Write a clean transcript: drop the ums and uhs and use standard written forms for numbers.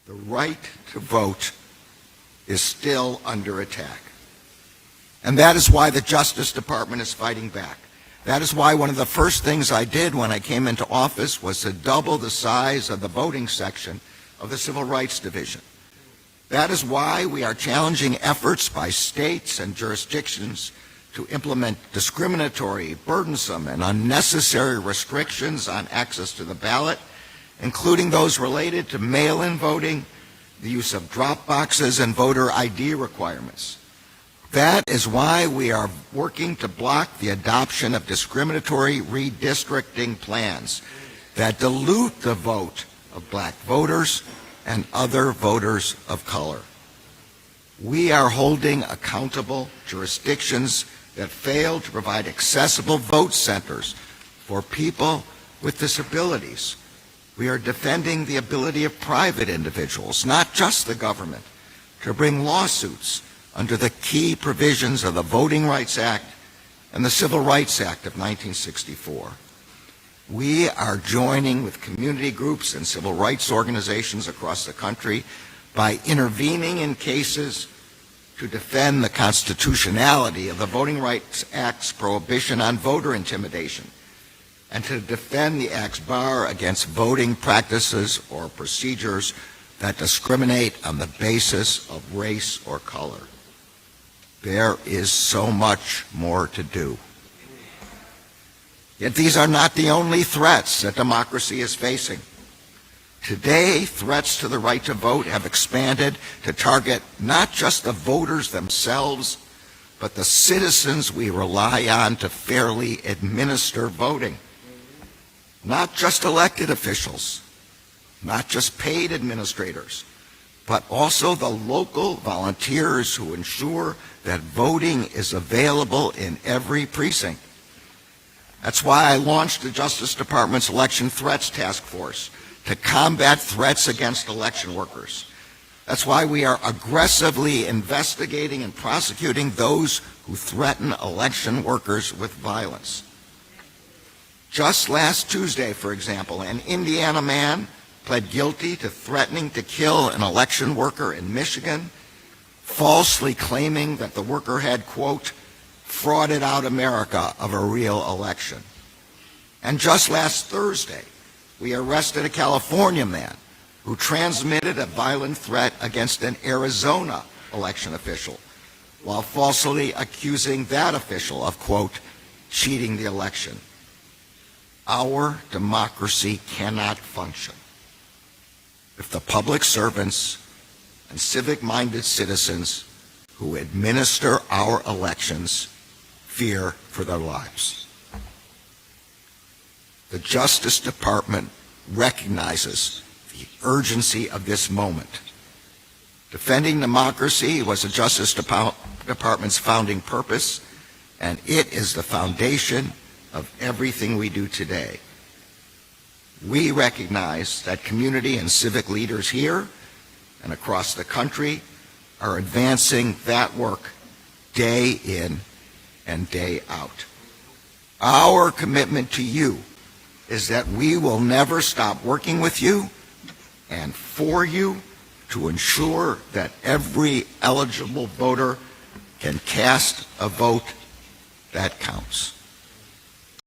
The right to vote is still under attack. And that is why the Justice Department is fighting back. That is why one of the first things I did when I came into office was to double the size of the voting section of the Civil Rights Division. That is why we are challenging efforts by states and jurisdictions to implement discriminatory, burdensome, and unnecessary restrictions on access to the ballot, including those related to mail-in voting, the use of drop boxes, and voter ID requirements. That is why we are working to block the adoption of discriminatory redistricting plans that dilute the vote of black voters and other voters of color. We are holding accountable jurisdictions that fail to provide accessible vote centers for people with disabilities. We are defending the ability of private individuals, not just the government, to bring lawsuits under the key provisions of the Voting Rights Act and the Civil Rights Act of 1964. We are joining with community groups and civil rights organizations across the country by intervening in cases to defend the constitutionality of the Voting Rights Act's prohibition on voter intimidation, and to defend the Act's bar against voting practices or procedures that discriminate on the basis of race or color. There is so much more to do. Yet these are not the only threats that democracy is facing. Today, threats to the right to vote have expanded to target not just the voters themselves, but the citizens we rely on to fairly administer voting. Not just elected officials, not just paid administrators, but also the local volunteers who ensure that voting is available in every precinct. That's why I launched the Justice Department's Election Threats Task Force to combat threats against election workers. That's why we are aggressively investigating and prosecuting those who threaten election workers with violence. Just last Tuesday, for example, an Indiana man pled guilty to threatening to kill an election worker in Michigan, falsely claiming that the worker had, quote, frauded out America of a real election. And just last Thursday, we arrested a California man who transmitted a violent threat against an Arizona election official while falsely accusing that official of, quote, cheating the election. Our democracy cannot function if the public servants and civic-minded citizens who administer our elections fear for their lives. The Justice Department recognizes the urgency of this moment. Defending democracy was the Justice Department's founding purpose, and it is the foundation of everything we do today. We recognize that community and civic leaders here and across the country are advancing that work day in and day out. Our commitment to you is that we will never stop working with you and for you to ensure that every eligible voter can cast a vote that counts.